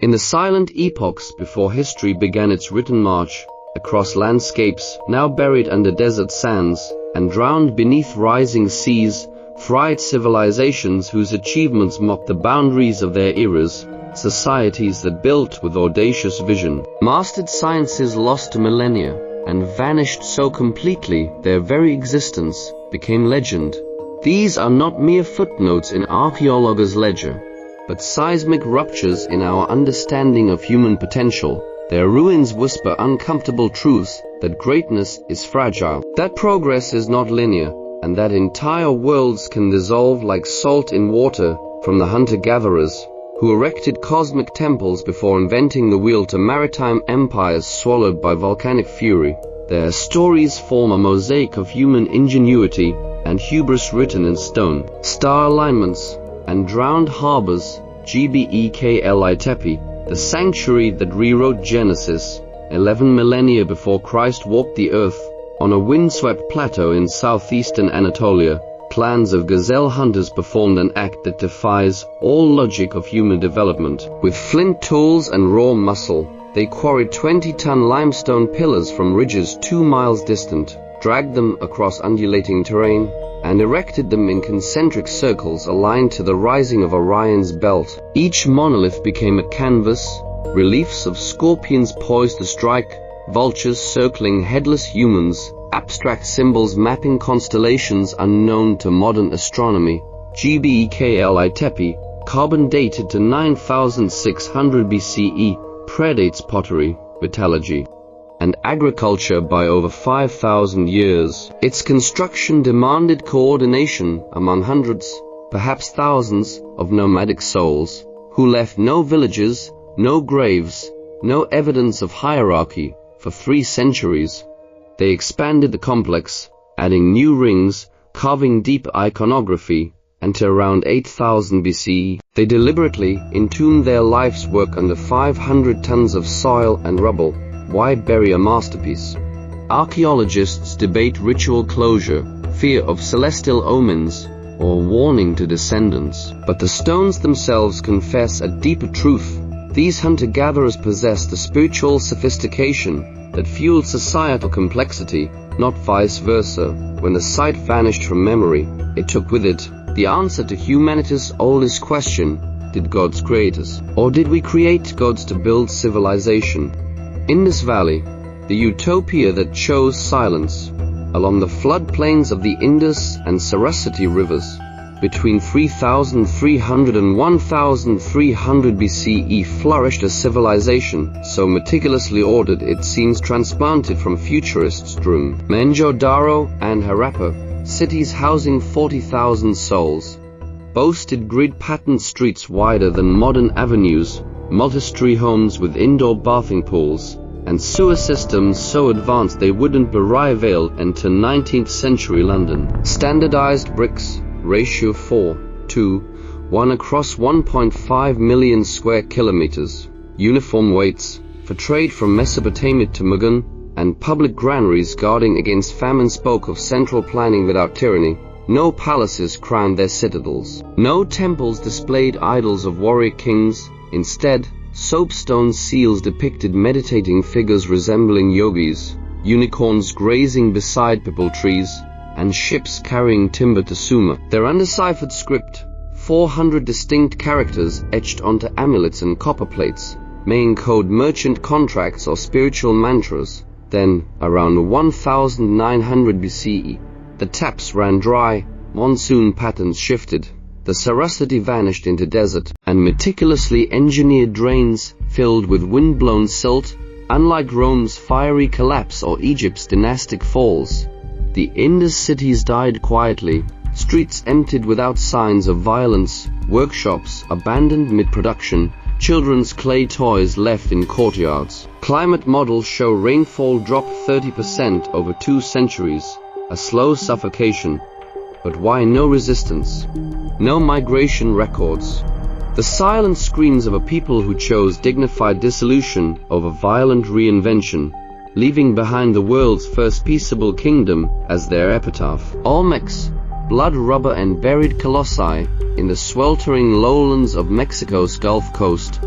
In the silent epochs before history began its written march, across landscapes now buried under desert sands and drowned beneath rising seas, thrived civilizations whose achievements mocked the boundaries of their eras, societies that built with audacious vision, mastered sciences lost to millennia, and vanished so completely their very existence became legend. These are not mere footnotes in archaeologists' ledger, but seismic ruptures in our understanding of human potential. Their ruins whisper uncomfortable truths that greatness is fragile, that progress is not linear, and that entire worlds can dissolve like salt in water, from the hunter-gatherers who erected cosmic temples before inventing the wheel to maritime empires swallowed by volcanic fury. Their stories form a mosaic of human ingenuity and hubris written in stone. Star alignments and drowned harbors. Göbekli Tepe, the sanctuary that rewrote Genesis, 11 millennia before Christ walked the earth. On a windswept plateau in southeastern Anatolia, clans of gazelle hunters performed an act that defies all logic of human development. With flint tools and raw muscle, they quarried 20-ton limestone pillars from ridges 2 miles distant, dragged them across undulating terrain, and erected them in concentric circles aligned to the rising of Orion's belt. Each monolith became a canvas, reliefs of scorpions poised to strike, vultures circling headless humans, abstract symbols mapping constellations unknown to modern astronomy. Göbekli Tepe, carbon dated to 9600 BCE, predates pottery, metallurgy, and agriculture by over 5,000 years. Its construction demanded coordination among hundreds, perhaps thousands, of nomadic souls, who left no villages, no graves, no evidence of hierarchy for 3 centuries. They expanded the complex, adding new rings, carving deep iconography, and to around 8000 BCE, they deliberately entombed their life's work under 500 tons of soil and rubble. Why bury a masterpiece? Archaeologists debate ritual closure, fear of celestial omens, or warning to descendants. But the stones themselves confess a deeper truth. These hunter-gatherers possessed the spiritual sophistication that fueled societal complexity, not vice versa. When the site vanished from memory, it took with it the answer to humanity's oldest question: did gods create us, or did we create gods to build civilization? Indus Valley, the utopia that chose silence, along the floodplains of the Indus and Saraswati rivers, between 3300 and 1300 BCE flourished a civilization so meticulously ordered it seems transplanted from futurists' dream. Mohenjo-daro and Harappa, cities housing 40,000 souls, boasted grid-patterned streets wider than modern avenues, multi-story homes with indoor bathing pools, and sewer systems so advanced they wouldn't rival into 19th century London. Standardized bricks, ratio 4:1 across 1.5 million square kilometers, uniform weights, for trade from Mesopotamia to Mugan, and public granaries guarding against famine spoke of central planning without tyranny. No palaces crowned their citadels. No temples displayed idols of warrior kings. Instead, soapstone seals depicted meditating figures resembling yogis, unicorns grazing beside pipal trees, and ships carrying timber to Sumer. Their undeciphered script, 400 distinct characters etched onto amulets and copper plates, may encode merchant contracts or spiritual mantras. Then, around 1900 BCE, the taps ran dry, monsoon patterns shifted, the Saraswati vanished into desert, and meticulously engineered drains filled with wind-blown silt. Unlike Rome's fiery collapse or Egypt's dynastic falls, the Indus cities died quietly, streets emptied without signs of violence, workshops abandoned mid-production, children's clay toys left in courtyards. Climate models show rainfall drop 30% over 2 centuries, a slow suffocation. But why no resistance? No migration records. The silent screams of a people who chose dignified dissolution over violent reinvention, leaving behind the world's first peaceable kingdom as their epitaph. Olmecs, blood, rubber and buried colossi in the sweltering lowlands of Mexico's Gulf Coast,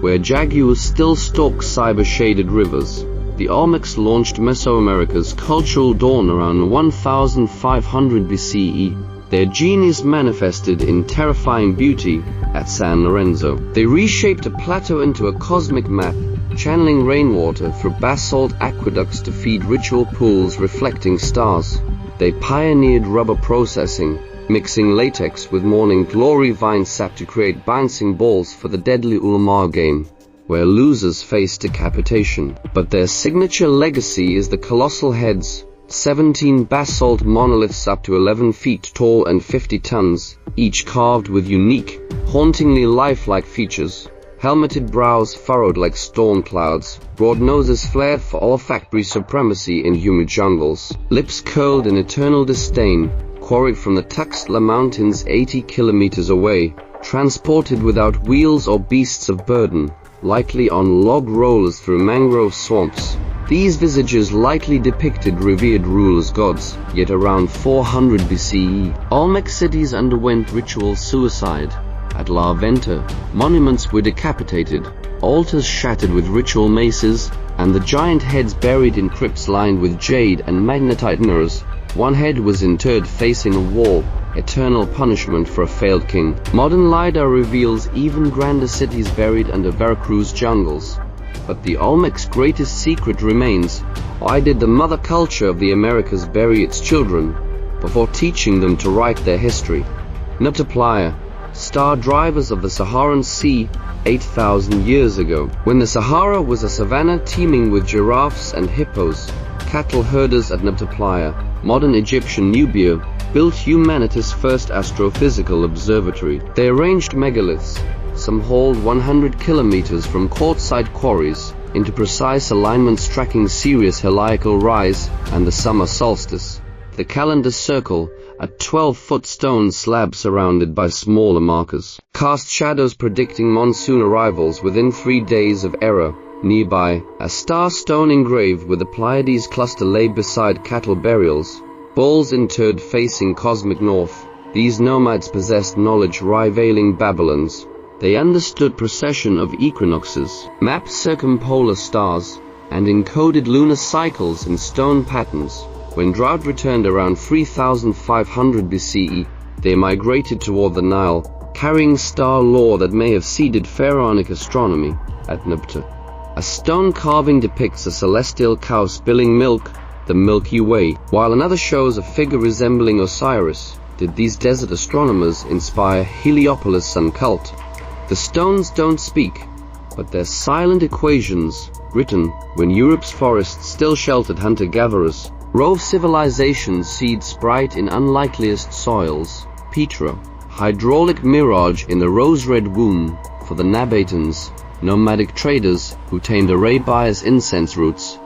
where jaguars still stalk cyber-shaded rivers. The Olmecs launched Mesoamerica's cultural dawn around 1500 BCE. Their genius manifested in terrifying beauty at San Lorenzo. They reshaped a plateau into a cosmic map, channeling rainwater through basalt aqueducts to feed ritual pools reflecting stars. They pioneered rubber processing, mixing latex with morning glory vine sap to create bouncing balls for the deadly Ulmar game, where losers face decapitation. But their signature legacy is the colossal heads, 17 basalt monoliths up to 11 feet tall and 50 tons, each carved with unique, hauntingly lifelike features. Helmeted brows furrowed like storm clouds, broad noses flared for olfactory supremacy in humid jungles, lips curled in eternal disdain, quarried from the Tuxtla Mountains 80 kilometers away, transported without wheels or beasts of burden, likely on log rollers through mangrove swamps. These visages lightly depicted revered rulers gods, yet around 400 BCE, Olmec cities underwent ritual suicide. At La Venta, monuments were decapitated, altars shattered with ritual maces, and the giant heads buried in crypts lined with jade and magnetite mirrors. One head was interred facing a wall, eternal punishment for a failed king. Modern LiDAR reveals even grander cities buried under Veracruz jungles. But the Olmec's greatest secret remains: why did the mother culture of the Americas bury its children before teaching them to write their history? Nuptiplier, star drivers of the Saharan Sea, 8,000 years ago. When the Sahara was a savanna teeming with giraffes and hippos, cattle herders at Nuptiplier, modern Egyptian Nubia, built humanity's first astrophysical observatory. They arranged megaliths, some hauled 100 kilometers from quartzite quarries, into precise alignments tracking Sirius' heliacal rise and the summer solstice. The calendar circle, a 12-foot stone slab surrounded by smaller markers, cast shadows predicting monsoon arrivals within 3 days of error. Nearby, a star stone engraved with the Pleiades cluster lay beside cattle burials, bulls interred facing cosmic north. These nomads possessed knowledge rivaling Babylon's. They understood precession of equinoxes, mapped circumpolar stars, and encoded lunar cycles in stone patterns. When drought returned around 3500 BCE, they migrated toward the Nile, carrying star lore that may have seeded pharaonic astronomy. At Nupta, a stone carving depicts a celestial cow spilling milk, the Milky Way, while another shows a figure resembling Osiris. Did these desert astronomers inspire Heliopolis' sun cult? The stones don't speak, but their silent equations, written when Europe's forests still sheltered hunter-gatherers, rove civilizations seed sprite in unlikeliest soils. Petra, hydraulic mirage in the rose-red womb for the Nabateans, nomadic traders who tamed Arabia's incense roots.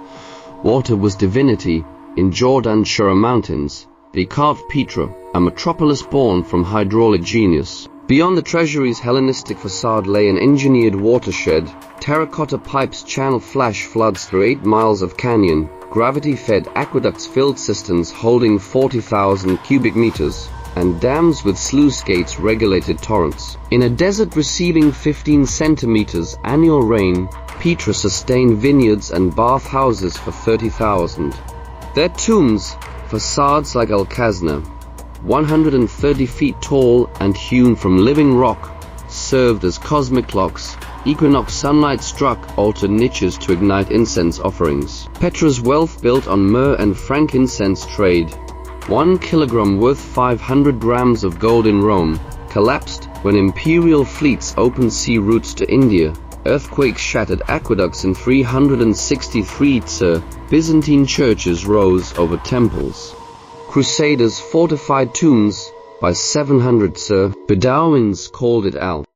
Water was divinity in Jordan's Shura Mountains. They carved Petra, a metropolis born from hydraulic genius. Beyond the treasury's Hellenistic facade lay an engineered watershed. Terracotta pipes channel flash floods through 8 miles of canyon. Gravity-fed aqueducts filled cisterns holding 40,000 cubic meters, and dams with sluice gates regulated torrents. In a desert receiving 15 centimeters annual rain, Petra sustained vineyards and bathhouses for 30,000. Their tombs, facades like Al-Khazna, 130 feet tall and hewn from living rock, served as cosmic clocks. Equinox sunlight struck altered niches to ignite incense offerings. Petra's wealth built on myrrh and frankincense trade. 1 kilogram worth 500 grams of gold in Rome collapsed when imperial fleets opened sea routes to India. Earthquakes shattered aqueducts in 363 Tse. Byzantine churches rose over temples. Crusaders fortified tombs by 700 Tse. Bedouins called it Al.